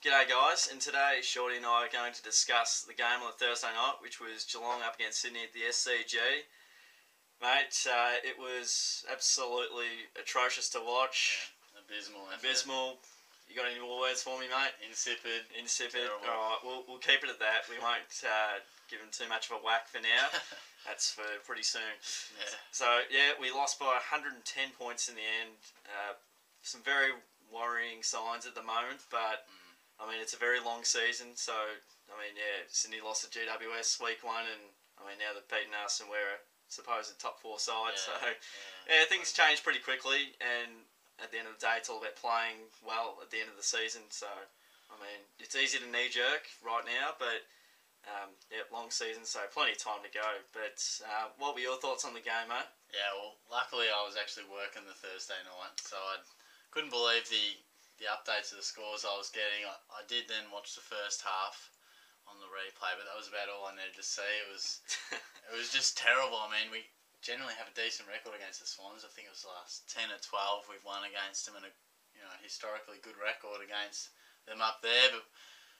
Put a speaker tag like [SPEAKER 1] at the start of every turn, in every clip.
[SPEAKER 1] G'day guys, and today Shorty and I are going to discuss the game on the Thursday night, which was Geelong up against Sydney at the SCG. Mate, it was absolutely atrocious to watch.
[SPEAKER 2] Yeah, abysmal effort.
[SPEAKER 1] Abysmal. You got any more words for me, mate?
[SPEAKER 2] Insipid.
[SPEAKER 1] Alright, we'll keep it at that. We won't give him too much of a whack for now. That's for pretty soon.
[SPEAKER 2] Yeah.
[SPEAKER 1] So, yeah, we lost by 110 points in the end. Some very worrying signs at the moment, but I mean, it's a very long season, so I mean, yeah, Sydney lost to GWS week 1, and I mean, now they've beaten us and we're a supposed top 4 side, so yeah, things change pretty quickly, and at the end of the day, it's all about playing well at the end of the season. So I mean, it's easy to knee jerk right now, but yeah, long season, so plenty of time to go. But what were your thoughts on the game, mate?
[SPEAKER 2] Yeah, well, luckily I was actually working the Thursday night, so I couldn't believe the updates of the scores I was getting. I did then watch the first half on the replay, but that was about all I needed to see. It was just terrible. I mean, we generally have a decent record against the Swans. I think it was the last 10 or 12 we've won against them, and a historically good record against them up there. But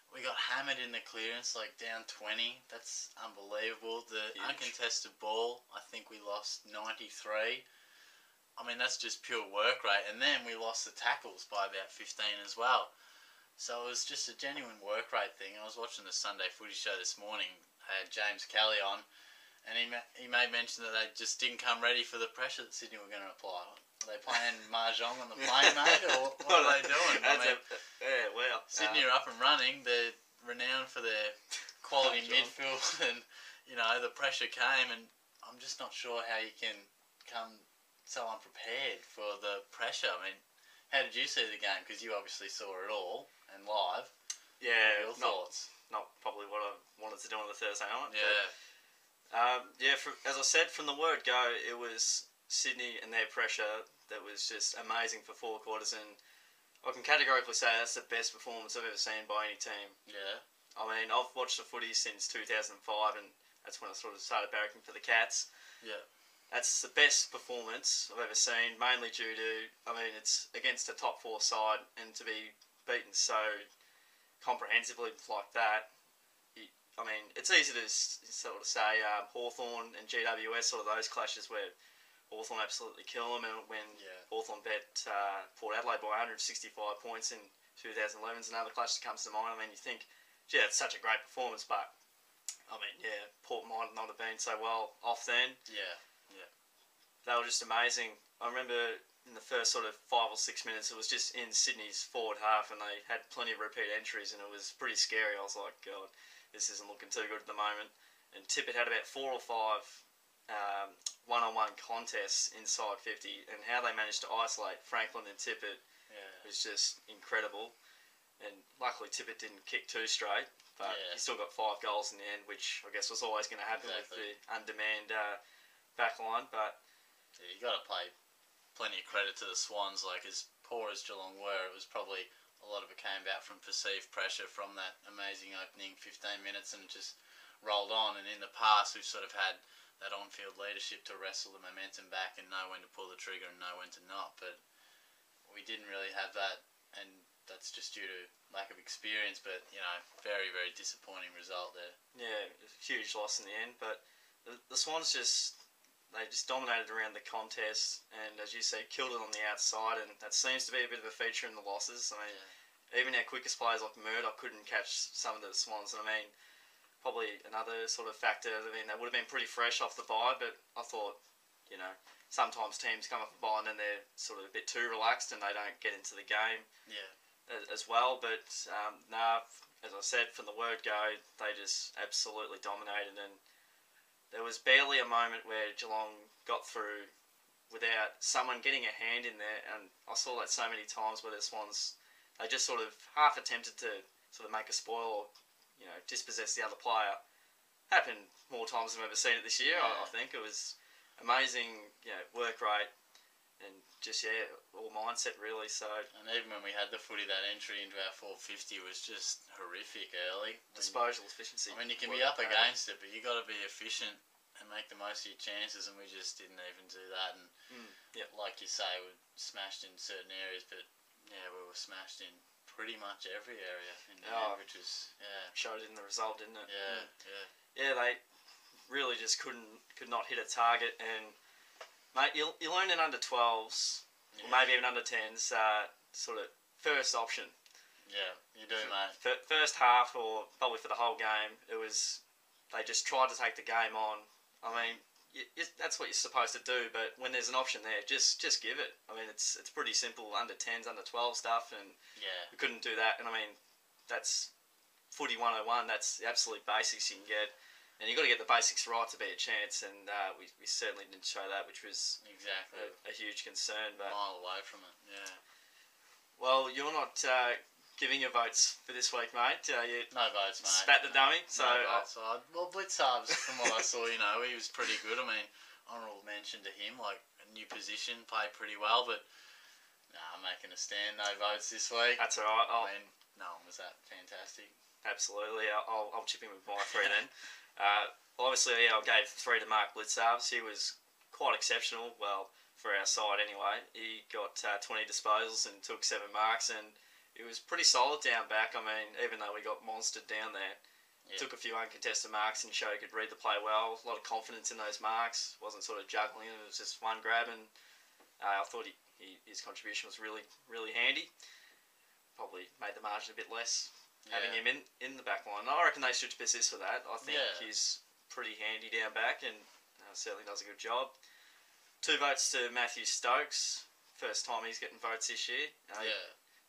[SPEAKER 2] we got hammered in the clearance, like down 20. That's unbelievable. The uncontested ball, I think we lost 93. I mean, that's just pure work rate. And then we lost the tackles by about 15 as well. So it was just a genuine work rate thing. I was watching the Sunday Footy Show this morning. I had James Kelly on, and he made mention that they just didn't come ready for the pressure that Sydney were going to apply. Are they playing mahjong on the plane, mate, or what are they doing? Sydney are up and running. They're renowned for their quality midfield, and the pressure came, and I'm just not sure how you can come so unprepared for the pressure. I mean, how did you see the game? Because you obviously saw it all and live.
[SPEAKER 1] Yeah,
[SPEAKER 2] what were your thoughts?
[SPEAKER 1] Not probably what I wanted to do on the Thursday night.
[SPEAKER 2] Yeah.
[SPEAKER 1] As I said, from the word go, it was Sydney and their pressure that was just amazing for 4 quarters, and I can categorically say that's the best performance I've ever seen by any team.
[SPEAKER 2] Yeah.
[SPEAKER 1] I mean, I've watched the footy since 2005, and that's when I sort of started barracking for the Cats.
[SPEAKER 2] Yeah.
[SPEAKER 1] That's the best performance I've ever seen, mainly due to, I mean, it's against a top 4 side, and to be beaten so comprehensively like that, I mean, it's easy to sort of say Hawthorn and GWS, sort of those clashes where Hawthorn absolutely kill them, and when Hawthorn bet Port Adelaide by 165 points in 2011 is another clash that comes to mind. I mean, you think, gee, it's such a great performance, but I mean, yeah, Port might not have been so well off then.
[SPEAKER 2] Yeah.
[SPEAKER 1] They were just amazing. I remember in the first sort of 5 or 6 minutes, it was just in Sydney's forward half, and they had plenty of repeat entries, and it was pretty scary. I was like, God, this isn't looking too good at the moment. And Tippett had about 4 or 5 one-on-one contests inside 50, and how they managed to isolate Franklin and Tippett was just incredible. And luckily Tippett didn't kick 2 straight, but he still got 5 goals in the end, which I guess was always going to happen with the undermanned back line. But
[SPEAKER 2] yeah, you got to play plenty of credit to the Swans. Like, as poor as Geelong were, it was probably a lot of it came about from perceived pressure from that amazing opening 15 minutes, and it just rolled on. And in the past, we've sort of had that on-field leadership to wrestle the momentum back and know when to pull the trigger and know when to not. But we didn't really have that, and that's just due to lack of experience. But very, very disappointing result there. Yeah,
[SPEAKER 1] it was a huge loss in the end. But the Swans just dominated around the contest, and as you say, killed it on the outside, and that seems to be a bit of a feature in the losses. I mean, even our quickest players like Murdoch couldn't catch some of the Swans. And I mean, probably another sort of factor, I mean, they would have been pretty fresh off the bye, but I thought, sometimes teams come off the bye and then they're sort of a bit too relaxed and they don't get into the game as well. But as I said, from the word go, they just absolutely dominated, and there was barely a moment where Geelong got through without someone getting a hand in there, and I saw that so many times where the Swans, they just sort of half attempted to sort of make a spoil or, dispossess the other player. Happened more times than I've ever seen it this year. I think it was amazing, work rate, and just, all mindset really. So,
[SPEAKER 2] and even when we had the footy, that entry into our 450 was just horrific early.
[SPEAKER 1] Disposal efficiency.
[SPEAKER 2] I mean, you can be up against it, but you got to be efficient and make the most of your chances, and we just didn't even do that. And like you say, we smashed in certain areas, but we were smashed in pretty much every area in the
[SPEAKER 1] Oh.
[SPEAKER 2] end, which is, yeah.
[SPEAKER 1] Showed in the result, didn't it?
[SPEAKER 2] Yeah.
[SPEAKER 1] They really just could not hit a target. And mate, you learn in under 12s, or maybe even under 10s, sort of first option.
[SPEAKER 2] Yeah, you do, mate.
[SPEAKER 1] First half, or probably for the whole game, they just tried to take the game on. I mean, that's what you're supposed to do, but when there's an option there, just give it. I mean, it's pretty simple, under 10s, under 12 stuff, and we couldn't do that. And I mean, that's footy 101, that's the absolute basics you can get. And you've got to get the basics right to be a chance, and we certainly didn't show that, which was
[SPEAKER 2] exactly
[SPEAKER 1] a huge concern. But
[SPEAKER 2] a mile away from it, yeah.
[SPEAKER 1] Well, you're not giving your votes for this week, mate. You
[SPEAKER 2] no votes, mate.
[SPEAKER 1] Spat the dummy. So
[SPEAKER 2] no votes. Well, Blitzarves, from what I saw, he was pretty good. I mean, honourable mention to him, like a new position, played pretty well, but I'm making a stand. No votes this week.
[SPEAKER 1] That's all right.
[SPEAKER 2] I mean, no one was that fantastic.
[SPEAKER 1] Absolutely. I'll chip in with my 3 then. Obviously, I gave 3 to Mark Blitzarves. He was quite exceptional. Well, for our side anyway. He got 20 disposals and took 7 marks, and it was pretty solid down back. I mean, even though we got monstered down there, took a few uncontested marks and showed he could read the play well. A lot of confidence in those marks. Wasn't sort of juggling. It was just one grab, and I thought his contribution was really, really handy. Probably made the margin a bit less having him in the back line. I reckon they should persist for that. I think he's pretty handy down back, and certainly does a good job. 2 votes to Matthew Stokes. First time he's getting votes this year.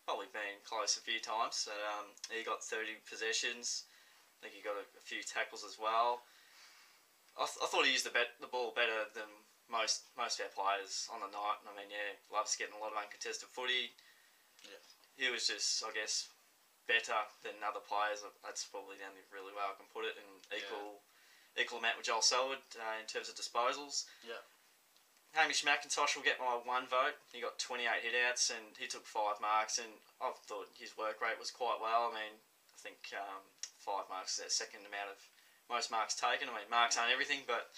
[SPEAKER 1] Probably been close a few times. He got 30 possessions. I think he got a few tackles as well. I thought he used the ball better than most of our players on the night. I mean, loves getting a lot of uncontested footy.
[SPEAKER 2] Yeah.
[SPEAKER 1] He was just, I guess, better than other players. That's probably the only really way I can put it. And equal amount with Joel Selwood in terms of disposals.
[SPEAKER 2] Yeah.
[SPEAKER 1] Hamish McIntosh will get my 1 vote. He got 28 hit-outs and he took 5 marks, and I thought his work rate was quite well. I mean, I think 5 marks is their second amount of most marks taken. I mean, marks aren't everything, but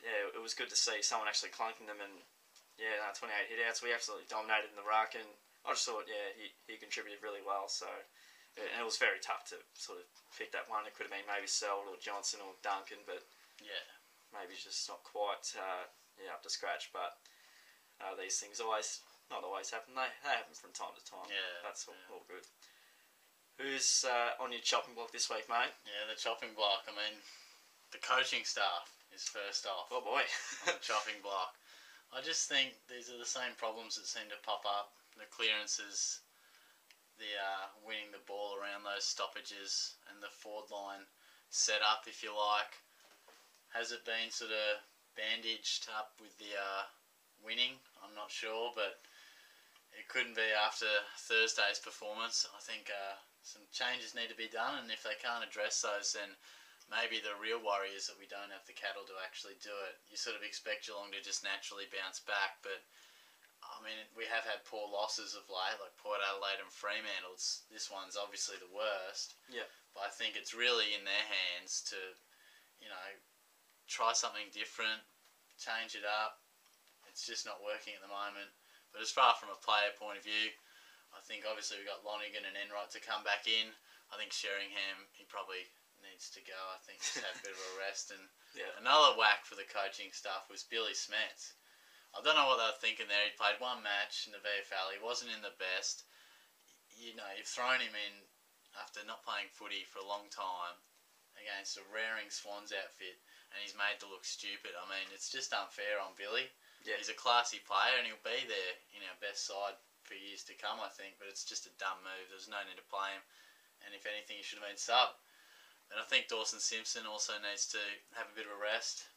[SPEAKER 1] it was good to see someone actually clunking them, and 28 hit-outs. We absolutely dominated in the ruck, and I just thought, he contributed really well. So, and it was very tough to sort of pick that one. It could have been maybe Selwood or Johnson or Duncan, but maybe just not quite up to scratch. But these things not always happen. They happen from time to time. That's all good. Who's on your chopping block this week, mate?
[SPEAKER 2] Yeah, the chopping block. I mean, the coaching staff is first off.
[SPEAKER 1] Oh boy.
[SPEAKER 2] On the chopping block. I just think these are the same problems that seem to pop up. The clearances, the winning the ball around those stoppages, and the forward line set up, if you like. Has it been sort of bandaged up with the winning? I'm not sure, but it couldn't be after Thursday's performance. I think some changes need to be done, and if they can't address those, then maybe the real worry is that we don't have the cattle to actually do it. You sort of expect Geelong to just naturally bounce back, but I mean, we have had poor losses of late, like Port Adelaide and Fremantle. This one's obviously the worst.
[SPEAKER 1] Yeah.
[SPEAKER 2] But I think it's really in their hands to, try something different, change it up. It's just not working at the moment. But as far from a player point of view, I think obviously we've got Lonergan and Enright to come back in. I think Sheringham, he probably needs to go. I think he's had a bit of a rest. And another whack for the coaching staff was Billy Smets. I don't know what they were thinking there. He played 1 match in the VFL. He wasn't in the best. You've thrown him in after not playing footy for a long time against a Raring Swans outfit, and he's made to look stupid. I mean, it's just unfair on Billy. Yeah. He's a classy player, and he'll be there in our best side for years to come, I think, but it's just a dumb move. There's no need to play him, and if anything, he should have been sub. And I think Dawson Simpson also needs to have a bit of a rest.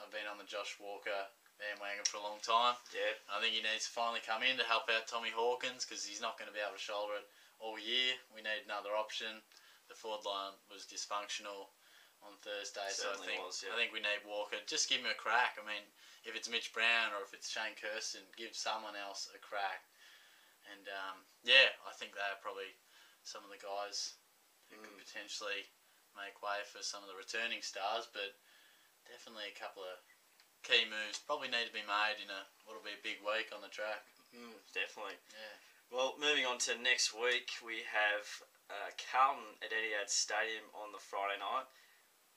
[SPEAKER 2] I've been on the Josh Walker bandwagon for a long time.
[SPEAKER 1] Yeah.
[SPEAKER 2] And I think he needs to finally come in to help out Tommy Hawkins, because he's not going to be able to shoulder it all year. We need another option. The forward line was dysfunctional on Thursday, so I think we need Walker. Just give him a crack. I mean, if it's Mitch Brown or if it's Shane Kirsten, give someone else a crack. And I think they are probably some of the guys who could potentially make way for some of the returning stars, but definitely a couple of key moves probably need to be made in what'll be a big week on the track.
[SPEAKER 1] Definitely.
[SPEAKER 2] Yeah.
[SPEAKER 1] Well, moving on to next week, we have Carlton at Etihad Stadium on the Friday night.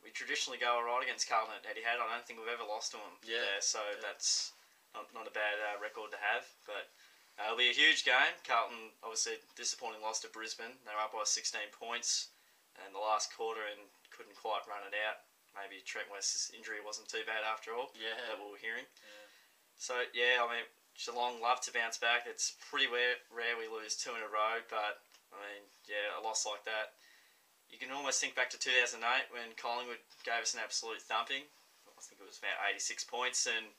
[SPEAKER 1] We traditionally go alright against Carlton at Etihad. I don't think we've ever lost to them there, so that's not a bad record to have. But it'll be a huge game. Carlton, obviously, disappointing loss to Brisbane. They were up by 16 points in the last quarter and couldn't quite run it out. Maybe Trent West's injury wasn't too bad after all, that we were hearing. Yeah. So, I mean, Geelong love to bounce back. It's pretty rare we lose 2 in a row, but, I mean, a loss like that. You can almost think back to 2008 when Collingwood gave us an absolute thumping. I think it was about 86 points and,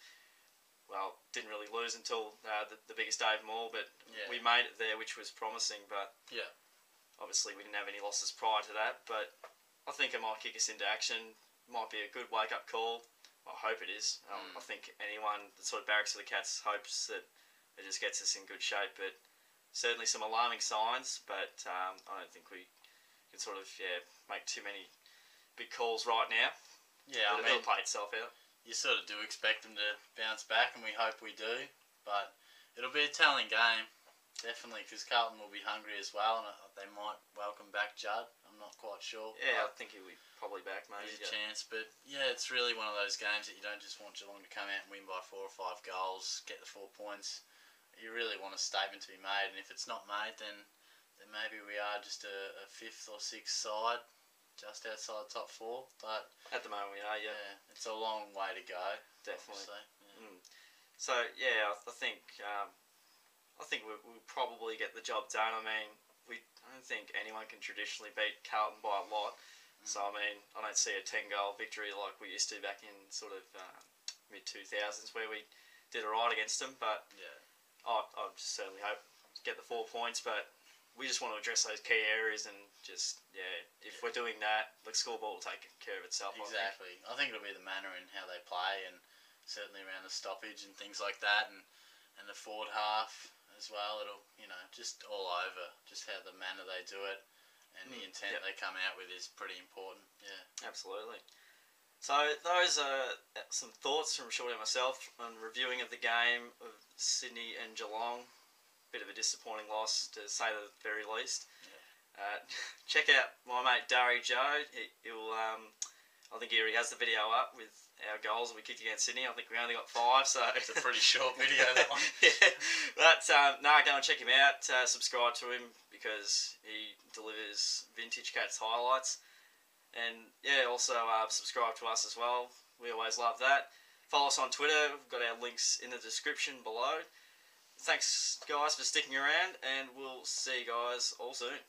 [SPEAKER 1] well, didn't really lose until the biggest day of them all, but we made it there, which was promising, but obviously we didn't have any losses prior to that, but I think it might kick us into action. Might be a good wake-up call. I hope it is. I think anyone that sort of barracks for the Cats hopes that it just gets us in good shape, but certainly some alarming signs, but I don't think we can sort of make too many big calls right now. Yeah, I mean, it'll play itself out.
[SPEAKER 2] You sort of do expect them to bounce back, and we hope we do, but it'll be a telling game, definitely, because Carlton will be hungry as well, and they might welcome back Judd. I'm not quite sure.
[SPEAKER 1] Yeah, I think he'll be probably back, maybe.
[SPEAKER 2] There's a chance, but it's really one of those games that you don't just want Geelong to come out and win by 4 or 5 goals, get the 4 points. You really want a statement to be made, and if it's not made, then maybe we are just a 5th or 6th side, just outside top 4. But
[SPEAKER 1] at the moment we are,
[SPEAKER 2] it's a long way to go.
[SPEAKER 1] Definitely. So I think we'll probably get the job done. I mean, I don't think anyone can traditionally beat Carlton by a lot. So, I mean, I don't see a 10-goal victory like we used to back in sort of mid-2000s where we did alright against them. But I just certainly hope to get the 4 points. But we just want to address those key areas and just, if we're doing that, the scoreboard will take care of itself.
[SPEAKER 2] Exactly. I think it'll be the manner in how they play and certainly around the stoppage and things like that and the forward half as well. It'll, just all over, just how the manner they do it and the intent they come out with is pretty important. Yeah.
[SPEAKER 1] Absolutely. So those are some thoughts from Shorty and myself on reviewing of the game of Sydney and Geelong. Bit of a disappointing loss, to say the very least. Check out my mate darijoe. He'll I think he already has the video up with our goals that we kicked against Sydney. I think we only got 5, so
[SPEAKER 2] it's a pretty short video, that one.
[SPEAKER 1] But go and check him out. Subscribe to him because he delivers vintage Cats highlights. And also subscribe to us as well. We always love that. Follow us on Twitter. We've got our links in the description below. Thanks, guys, for sticking around, and we'll see you guys all soon.